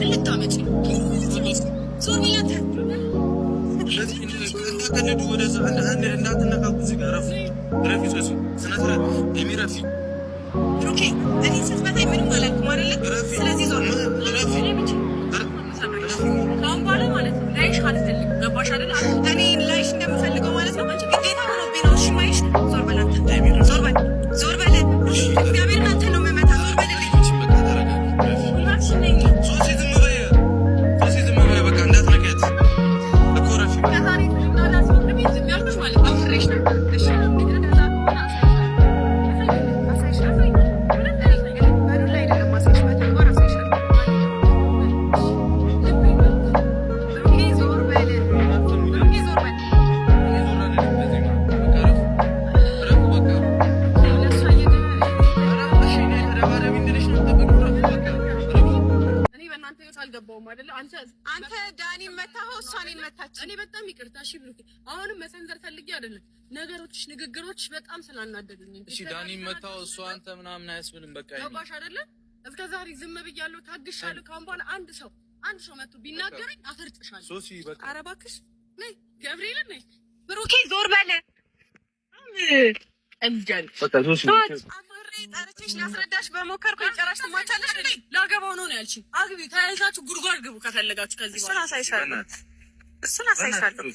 ልታመጪ ዞር ብያት ከልዱ ወደዛ እንዳትነካኩ እዚህ ጋር ረፊ ሶሲ ስነስርዓት የሚረፊ ኦኬ። እኔ ስትመታኝ ምንም አላልኩም አይደለ? ስለዚህ ዞር ረፊ ካሁን በኋላ ማለት ነው ላይሽ አልፈልግም። ገባሽ አይደል? እኔ ላይሽ እንደምፈልገው ማለት ነው። አንቺ ግዴታ ሆኖብኝ ነው። እሺ ማይሽ ዞር በል አንተ፣ ዞር በል ዞር በል። እግዚአብሔር እናንተ ነው የምመታ። ዞር በልልኝ። ሶሲ ዝም በይ፣ ሶሲ ዝም በይ። በቃ እንዳትነካት እኮ ረፊ ከዛሬ ትናላስ ምንም ዝም ያልኩሽ ማለት ነው። ፍሬሽ ነው። እሺ አንተ ዳኒ መታኸው እሷን መታች። እኔ በጣም ይቅርታ እሺ ብሩክ፣ አሁንም መሰንዘር ፈልጌ አይደለም። ነገሮችሽ ንግግሮች በጣም ስላናደዱኝ። እሺ ዳኒ መታኸው እሷ አንተ ምናምን አያስብልም። በቃ ገባሽ አይደለ? እስከ ዛሬ ዝም ብያለሁ፣ ታግሻለሁ። ካሁን በኋላ አንድ ሰው መጥቶ ቢናገረኝ አፈርጥሻለሁ። ሶሲ በቃ ኧረ እባክሽ ነይ፣ ገብርኤል ነይ። ብሩኬ ዞር በል። እንጃል በቃ ሶሲ ጠርቼሽ ላስረዳሽ በሞከርኩኝ ጭራሽ ትሟቻለሽ። ላገባው ነው ያልሽኝ። አግቢ፣ ተያይዛችሁ ጉድጓድ ግቡ ከፈለጋችሁ። ከዚህ እሱን አሳይሻለሁ፣ እሱን አሳይሻለሁ።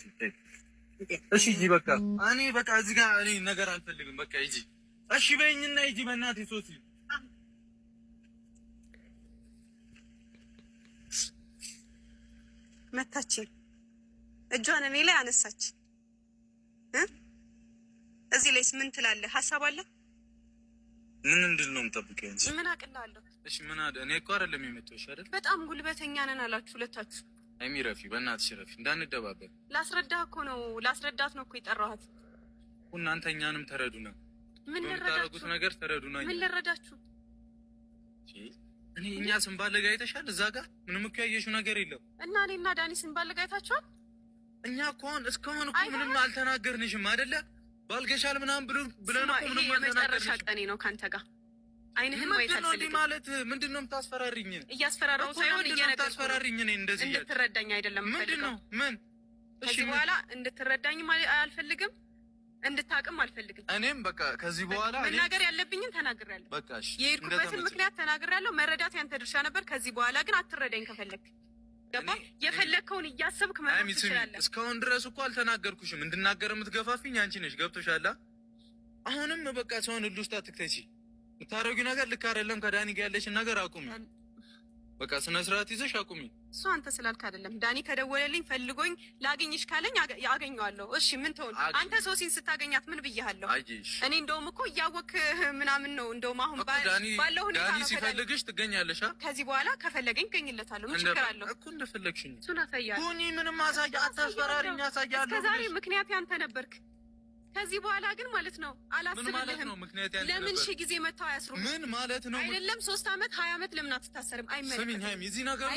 እሺ ሂጂ በቃ። እኔ በቃ እዚህ ጋር እኔ ነገር አልፈልግም። በቃ ሂጂ እሺ በይኝና ሂጂ በእናትህ ሶሲ። መታችኝ፣ እጇን እኔ ላይ አነሳች። እዚህ ላይስ ምን ትላለህ? ሀሳብ አለ? ምን እንድል ነው የምጠብቀው? እንጂ ምን አቅላለሁ? እሺ ምን አለ? እኔ እኮ አይደለም የመጣሁሽ አይደል? በጣም ጉልበተኛ ነን አላችሁ ሁለታችሁ። አይሚ ረፊ፣ በእናትሽ ረፊ፣ እንዳንደባበል። ላስረዳህ እኮ ነው፣ ላስረዳት ነው እኮ የጠራኋት። እናንተ እኛንም ተረዱና፣ ምን ልረዳችሁ ነገር ተረዱና። ምን ልረዳችሁ? እኛ ስንባለግ አይተሻል? እዛ ጋር ምንም እኮ ያየሽው ነገር የለም። እና እኔና ዳኒ ስንባለግ አይታችኋል? እኛ እኮ እስካሁን እኮ ምንም አልተናገርንሽም አይደለ? ባልገሻል ምናምን ብለን እኮ ምንም የመጨረሻ ቀኔ ነው ካንተ ጋር። አይንህን ማየት አልፈልግም። ማለት ምንድነው የምታስፈራሪኝ? እያስፈራራሁ ሳይሆን እየነገርኩህ እኔ እንደዚህ እንድትረዳኝ አይደለም ምንድነው? ምን ከዚህ በኋላ እንድትረዳኝ አልፈልግም፣ እንድታቅም አልፈልግም። እኔም በቃ ከዚህ በኋላ መናገር ያለብኝን ተናግሬያለሁ። በቃ እሺ፣ የሄድኩበትን ምክንያት ተናግሬያለሁ። መረዳት ያንተ ድርሻ ነበር። ከዚህ በኋላ ግን አትረዳኝ ከፈለክ። ገባ? የፈለከውን እያሰብክ ማለት ትችላለህ። እስካሁን ድረስ እኮ አልተናገርኩሽም። እንድናገር የምትገፋፊኝ አንቺ ነሽ። ገብቶሻል? አሁንም በቃ ሰውን ሁሉ ውስጥ አትክተቺ። የምታደርጊው ነገር ልክ አይደለም። ከዳኒ ጋር ያለሽን ነገር አቁሚ። በቃ ስነ ስርዓት ይዘሽ አቁሚ። እሱ አንተ ስላልክ አይደለም። ዳኒ ከደወለልኝ ፈልጎኝ ላገኝሽ ካለኝ አገኘዋለሁ። እሺ ምን ትሆን አንተ? ሶሲን ስታገኛት ምን ብያለሁ? እኔ እንደውም እኮ እያወቅህ ምናምን ነው። እንደውም አሁን ባለው ሁኔታ ነው። ዳኒ ሲፈልግሽ ትገኛለሽ። ከዚህ በኋላ ከፈለገኝ እገኝለታለሁ። ምን ችግር አለው እኮ? እንደፈለግሽኝ እሱን አሳያለሁ። ሁኚ። ምንም አታስፈራሪኝ። አሳያለሁ። እስከዛሬ ምክንያት ያንተ ነበርክ። ከዚህ በኋላ ግን ማለት ነው አላስብልህም። ለምን ሺህ ጊዜ መተው አያስሩም? ምን ማለት ነው? አይደለም 3 አመት 20 አመት ለምን አትታሰርም? አይመለከትም። ስሚኝ ሃይሚ፣ እዚህ ነገር